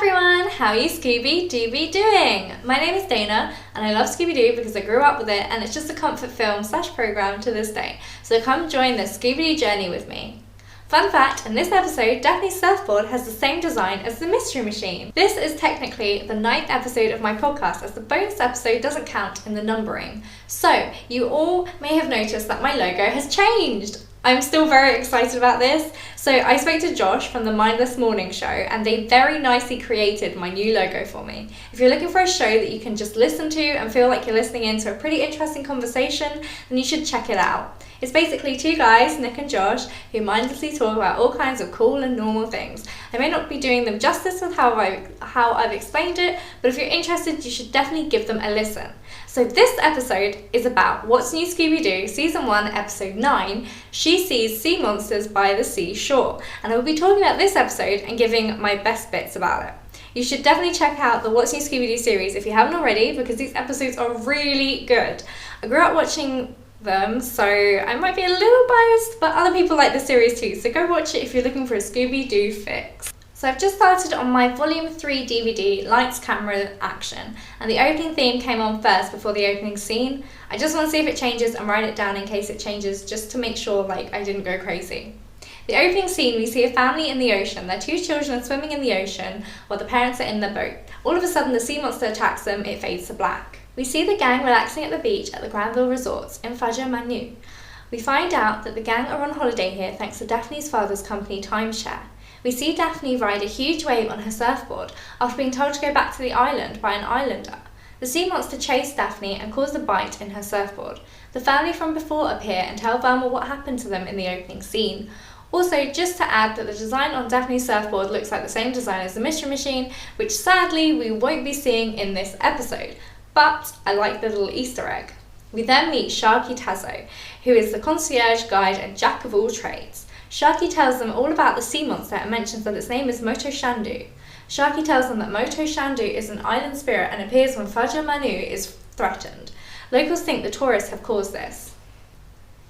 everyone, how are you Scooby-Doo doing? My name is Dana and I love Scooby-Doo because I grew up with it and it's just a comfort film / program to this day. So come join this Scooby-Doo journey with me. Fun fact, in this episode, Daphne's surfboard has the same design as the Mystery Machine. This is technically the 9th episode of my podcast as the bonus episode doesn't count in the numbering. So you all may have noticed that my logo has changed. I'm still very excited about this. So I spoke to Josh from the Mindless Morning Show and they very nicely created my new logo for me. If you're looking for a show that you can just listen to and feel like you're listening into a pretty interesting conversation, then you should check it out. It's basically two guys, Nick and Josh, who mindlessly talk about all kinds of cool and normal things. I may not be doing them justice with how I've explained it, but if you're interested, you should definitely give them a listen. So this episode is about What's New Scooby-Doo, Season 1, Episode 9, She Sees Sea Monsters by the Seashore. And I will be talking about this episode and giving my best bits about it. You should definitely check out the What's New Scooby-Doo series if you haven't already, because these episodes are really good. I grew up watching them, so I might be a little biased, but other people like the series too, so go watch it if you're looking for a Scooby-Doo fix. So I've just started on my Volume 3 DVD, Lights, Camera, Action, and the opening theme came on first before the opening scene. I just want to see if it changes and write it down in case it changes, just to make sure I didn't go crazy. The opening scene, we see a family in the ocean. Their 2 children are swimming in the ocean while the parents are in their boat. All of a sudden the sea monster attacks them, it fades to black. We see the gang relaxing at the beach at the Granville Resorts in Faju Manu. We find out that the gang are on holiday here thanks to Daphne's father's company timeshare. We see Daphne ride a huge wave on her surfboard after being told to go back to the island by an islander. The sea monster chased Daphne and caused a bite in her surfboard. The family from before appear and tell Velma what happened to them in the opening scene. Also, just to add that the design on Daphne's surfboard looks like the same design as the Mystery Machine, which sadly we won't be seeing in this episode. But I like the little Easter egg. We then meet Sharky Tazo, who is the concierge guide and jack of all trades. Sharky tells them all about the sea monster and mentions that its name is Motoshandu. Sharky tells them that Motoshandu is an island spirit and appears when Faju Manu is threatened. Locals think the tourists have caused this.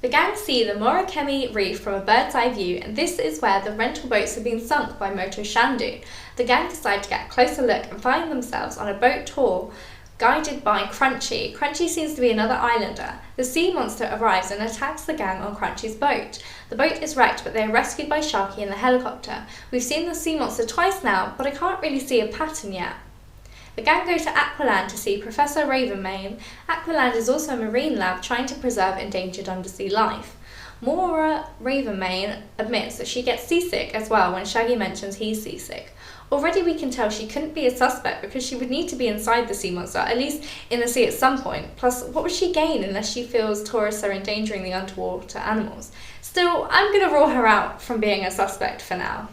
The gang see the Murakami Reef from a bird's eye view, and this is where the rental boats have been sunk by Motoshandu. The gang decide to get a closer look and find themselves on a boat tour guided by Crunchy. Crunchy seems to be another islander. The sea monster arrives and attacks the gang on Crunchy's boat. The boat is wrecked, but they are rescued by Sharky in the helicopter. We've seen the sea monster twice now, but I can't really see a pattern yet. The gang go to Aqualand to see Professor Ravenmane. Aqualand is also a marine lab trying to preserve endangered undersea life. Maura Ravenmane admits that she gets seasick as well when Shaggy mentions he's seasick. Already we can tell she couldn't be a suspect because she would need to be inside the sea monster, at least in the sea at some point. Plus, what would she gain unless she feels tourists are endangering the underwater animals? Still, I'm going to rule her out from being a suspect for now.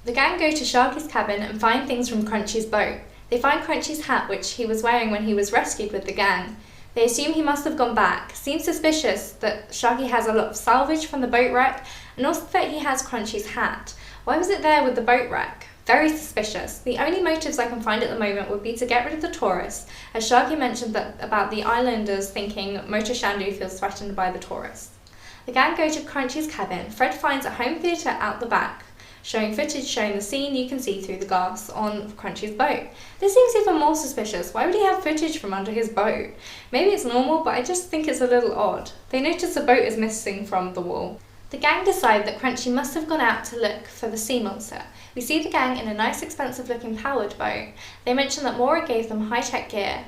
The gang go to Sharky's cabin and find things from Crunchy's boat. They find Crunchy's hat, which he was wearing when he was rescued with the gang. They assume he must have gone back. Seems suspicious that Sharky has a lot of salvage from the boat wreck, and also that he has Crunchy's hat. Why was it there with the boat wreck? Very suspicious. The only motives I can find at the moment would be to get rid of the tourists, as Sharky mentioned that about the islanders thinking Motoshandu feels threatened by the tourists. The gang go to Crunchy's cabin. Fred finds a home theatre out the back, showing footage showing the scene you can see through the glass on Crunchy's boat. This seems even more suspicious. Why would he have footage from under his boat? Maybe it's normal, but I just think it's a little odd. They notice the boat is missing from the wall. The gang decide that Crunchy must have gone out to look for the sea monster. We see the gang in a nice expensive looking powered boat. They mention that Maura gave them high-tech gear.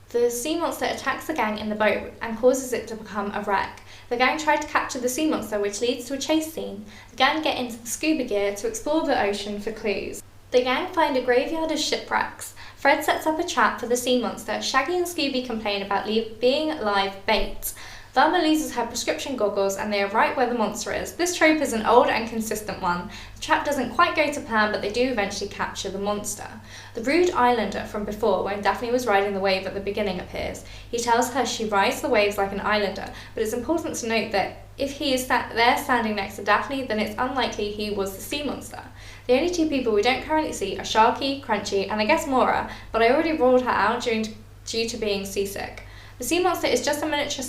The sea monster attacks the gang in the boat and causes it to become a wreck. The gang tried to capture the sea monster, which leads to a chase scene. The gang get into the scuba gear to explore the ocean for clues. The gang find a graveyard of shipwrecks. Fred sets up a trap for the sea monster. Shaggy and Scooby complain about being live bait. Velma loses her prescription goggles and they are right where the monster is. This trope is an old and consistent one. The trap doesn't quite go to plan, but they do eventually capture the monster. The rude islander from before, when Daphne was riding the wave at the beginning, appears. He tells her she rides the waves like an islander, but it's important to note that if he is there standing next to Daphne, then it's unlikely he was the sea monster. The only 2 people we don't currently see are Sharky, Crunchy, and I guess Maura, but I already ruled her out due to being seasick. The sea monster is just a miniature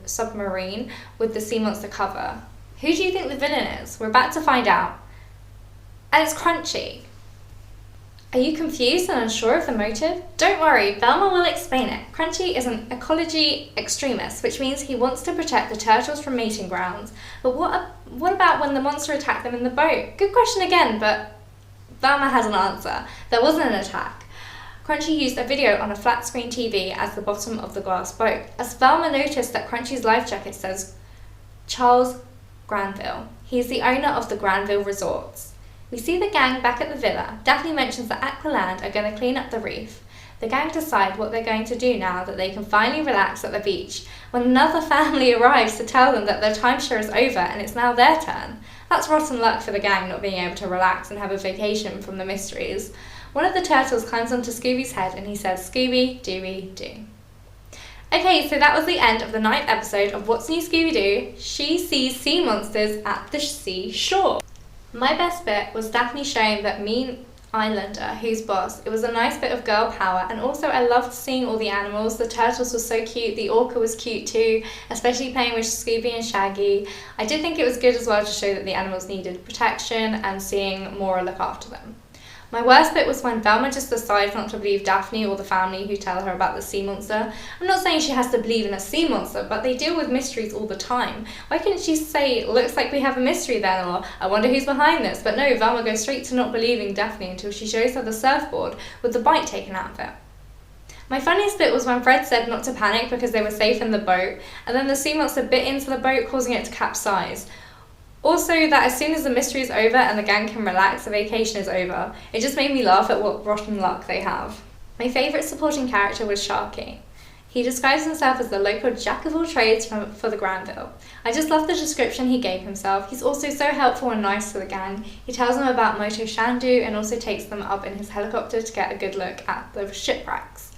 submarine with the sea monster cover. Who do you think the villain is? We're about to find out. And it's Crunchy. Are you confused and unsure of the motive? Don't worry, Velma will explain it. Crunchy is an ecology extremist, which means he wants to protect the turtles from mating grounds. But what about when the monster attacked them in the boat? Good question again, but Velma has an answer. There wasn't an attack. Crunchy used a video on a flat screen TV as the bottom of the glass boat. As Velma noticed that Crunchy's life jacket says Charles Granville. He is the owner of the Granville Resorts. We see the gang back at the villa. Daphne mentions that Aqualand are going to clean up the reef. The gang decide what they're going to do now that they can finally relax at the beach, when another family arrives to tell them that their timeshare is over and it's now their turn. That's rotten luck for the gang not being able to relax and have a vacation from the mysteries. One of the turtles climbs onto Scooby's head and he says, Scooby-Dooby-Doo. Okay, so that was the end of the 9th episode of What's New Scooby-Doo? She sees sea monsters at the seashore. My best bit was Daphne showing that mean Islander, who's boss. It was a nice bit of girl power, and also I loved seeing all the animals. The turtles were so cute, the orca was cute too, especially playing with Scooby and Shaggy. I did think it was good as well to show that the animals needed protection and seeing Maura look after them. My worst bit was when Velma just decides not to believe Daphne or the family who tell her about the sea monster. I'm not saying she has to believe in a sea monster, but they deal with mysteries all the time. Why couldn't she say, looks like we have a mystery then, or I wonder who's behind this? But no, Velma goes straight to not believing Daphne until she shows her the surfboard with the bite taken out of it. My funniest bit was when Fred said not to panic because they were safe in the boat, and then the sea monster bit into the boat, causing it to capsize. Also, that as soon as the mystery is over and the gang can relax, the vacation is over. It just made me laugh at what rotten luck they have. My favourite supporting character was Sharky. He describes himself as the local jack of all trades for the Granville. I just love the description he gave himself. He's also so helpful and nice to the gang. He tells them about Motoshandu and also takes them up in his helicopter to get a good look at the shipwrecks.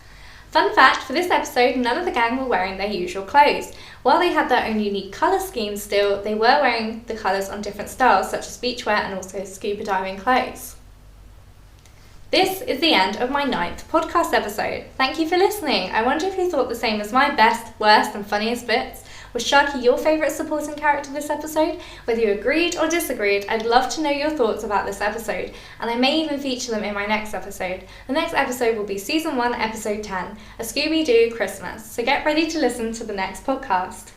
Fun fact, for this episode, none of the gang were wearing their usual clothes. While they had their own unique colour schemes still, they were wearing the colours on different styles, such as beachwear and also scuba diving clothes. This is the end of my 9th podcast episode. Thank you for listening. I wonder if you thought the same as my best, worst and funniest bits. Was Sharky your favourite supporting character this episode? Whether you agreed or disagreed, I'd love to know your thoughts about this episode, and I may even feature them in my next episode. The next episode will be Season 1, Episode 10, A Scooby-Doo Christmas, so get ready to listen to the next podcast.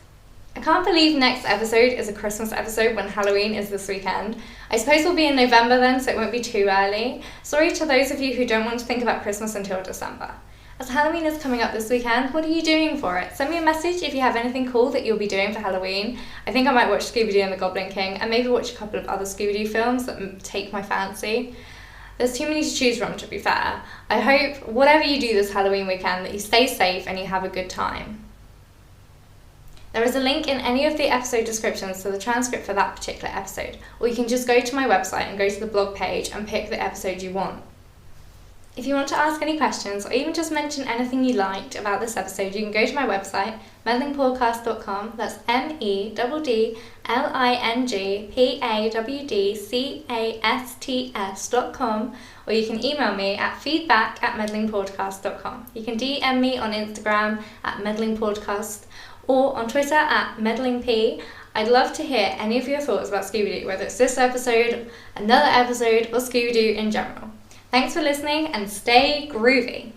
I can't believe next episode is a Christmas episode when Halloween is this weekend. I suppose we'll be in November then, so it won't be too early. Sorry to those of you who don't want to think about Christmas until December. As Halloween is coming up this weekend, what are you doing for it? Send me a message if you have anything cool that you'll be doing for Halloween. I think I might watch Scooby-Doo and the Goblin King, and maybe watch a couple of other Scooby-Doo films that take my fancy. There's too many to choose from, to be fair. I hope, whatever you do this Halloween weekend, that you stay safe and you have a good time. There is a link in any of the episode descriptions to the transcript for that particular episode, or you can just go to my website and go to the blog page and pick the episode you want. If you want to ask any questions or even just mention anything you liked about this episode, you can go to my website, meddlingpodcast.com, that's meddlingpodcast.com, or you can email me at feedback@meddlingpodcast.com. You can DM me on Instagram at meddlingpodcast or on Twitter at meddlingp. I'd love to hear any of your thoughts about Scooby-Doo, whether it's this episode, another episode, or Scooby-Doo in general. Thanks for listening and stay groovy!